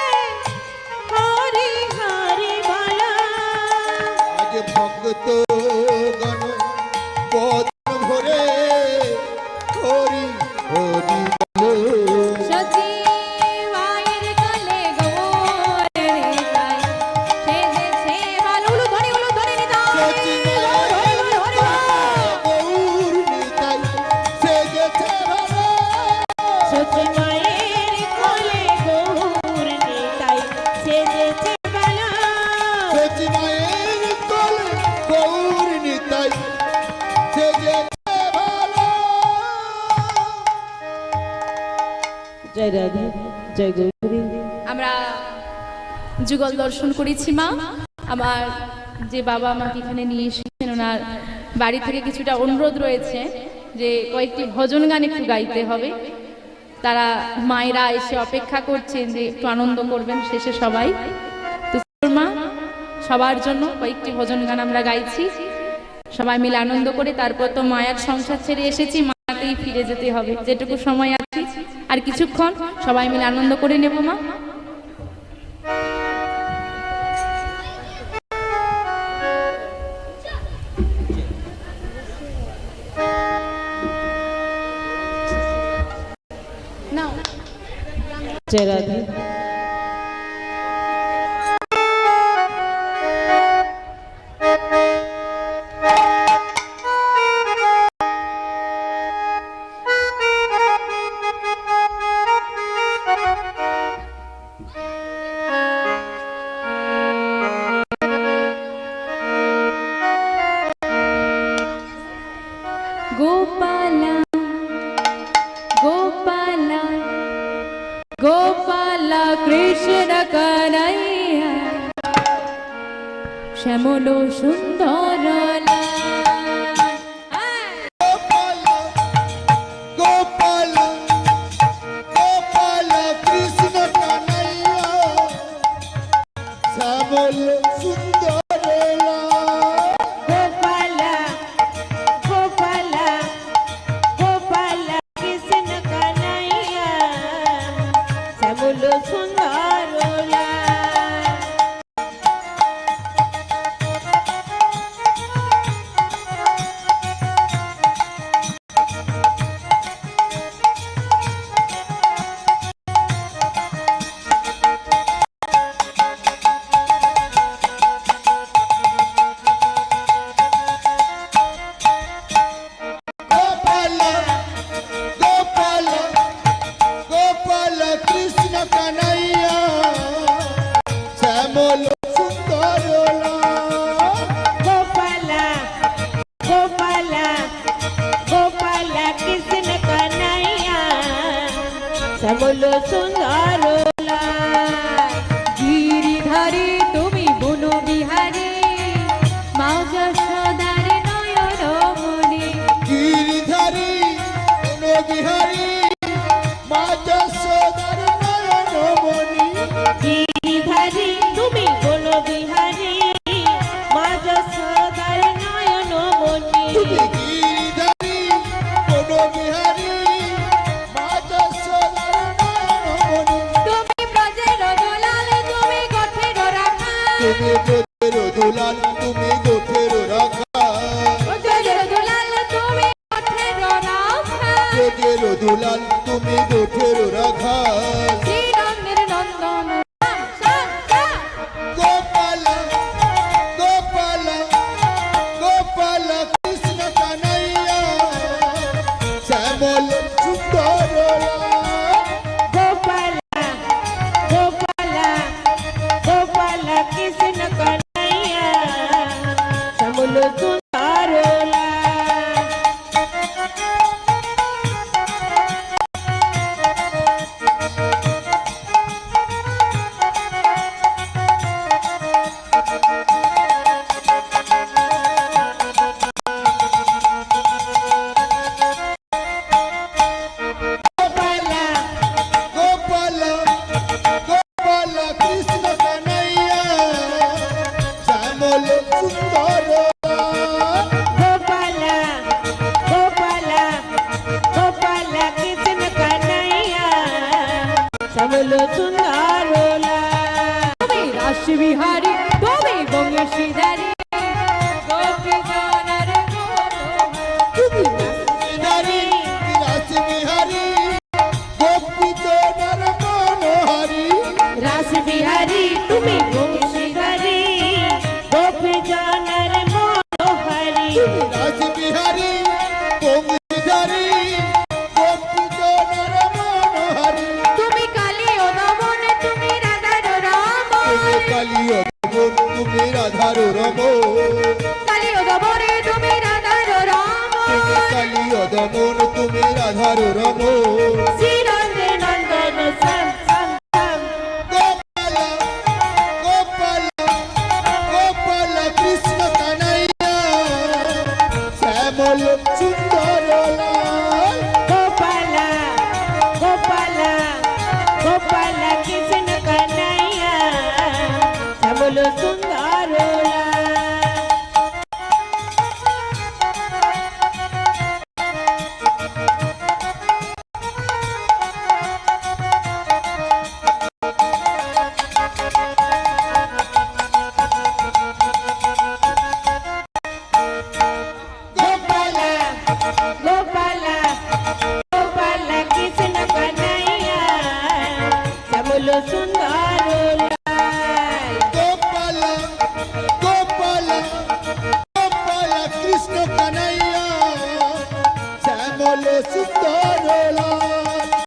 হরি হরি বলা। আজ ভক্তগণ বদন ভরে হরি হরি বলো। সচি মায়ের কোলে গৌর নিতাই সেজেছে ভালো। উলুধ্বনি নিতাই সচি মায়ের গৌর নিতাই সেজেছে ভালো। সচি মায়ের কোলে গৌর নিতাই সেজেছে ভালো। সচি মায়ের কোলে গৌর নিতাই সেজেছে ভালো। জয় রাধে, জয় গৌরী। আমরা যুগল দর্শন করেছি মা। আমার যে বাবা আমাকে এখানে নিয়ে এসেছেন, ওনার বাড়ি থেকে কিছুটা অনুরোধ রয়েছে যে কয়েকটি ভজন গান একটু গাইতে হবে। তারা মায়েরা এসে অপেক্ষা করছেন যে একটু আনন্দ করবেন শেষে সবাই। তো মা, সবার জন্য কয়েকটি ভজন গান আমরা গাইছি, সবাই মিলে আনন্দ করে তারপর তো মায়ার সংসার ছেড়ে এসেছি, মায়াতেই ফিরে যেতে হবে। যেটুকু সময় আছে আর কিছুক্ষণ সবাই মিলে আনন্দ করে নেব মা। নাও। জয় রাধে। গোপালা গোপালা গোপালা কৃষ্ণ কানাইয়া শ্যামল সুন্দর গোপাল গোপাল কৃষ্ণ কানাইয়া শ্যামল সুন্দর গোপালা গোপালা গোপালা কৃষ্ণ কানাইয়া শ্যামল সুন্দর লাল। গোপাল গোপাল গোপাল কৃষ্ণ কানাইয়া শ্যামল সুন্দর গোপালা গোপালা গোপালা কৃষ্ণ কানাইয়া শ্যামল সুন্দর লাল। গিরিধারী তুমি বন বিহারী মা যশোদার নয়ন মনি গিরিধারী বিহারী দুলাল তুমি গোঠের রাখা, ব্রজের দুলাল তুমি গোঠের রাখা, ব্রজের দুলাল তুমি গোঠের রাখা। শ্রীরঙ্গের নন্দন রাম শ্যাম শ্যাম। গোপাল গোপাল গোপাল কৃষ্ণ কানাইয়া শ্যামল সুন্দর গোপালা গোপালা গোপালা কৃষ্ণ কন্হैया শ্যামল সুন্দর গোপালা গোপাল গোপাল কৃষ্ণ কানাইয়া শ্যামল সুন্দর গোপালা গোপালা গোপালা কৃষ্ণ কন্হैया শ্যামল সুন্দর তুমি রাসবিহারী তুমি বংশীধারী গোপীজনের বিহারী রাস বিহারী গোপীজনের মনোহারী রাসবিহারী তুমি বংশীধারী গোপীজনের মনোহারী রাস বিহারী বংশীধারী গোপীজনের মনোহারী তুমি কালী ও দমন তুমি রাধার রাম তুমি কালী অদমন তুমি রাধার রমণ, কালী ও দমনে তুমি রাধার রাম তুমি কালী অদমন তুমি রাধার রমণ। শ্রীরঙ্গে নন্দন শ্যাম শ্যাম শ্যাম গোপাল গোপাল গোপাল কৃষ্ণ কানাইয়া শ্যামল সুন্দর লাল। গোপালা গোপালা গোপালা কৃষ্ণ কন্হैया শ্যামল সুন্দর গোপালা গোপালা গোপালা কৃষ্ণ কন্হैया শ্যামল সুন্দর লাল গোপাল গোপাল গোপাল কৃষ্ণ কানাইয়া শ্যামল সুন্দর লাল।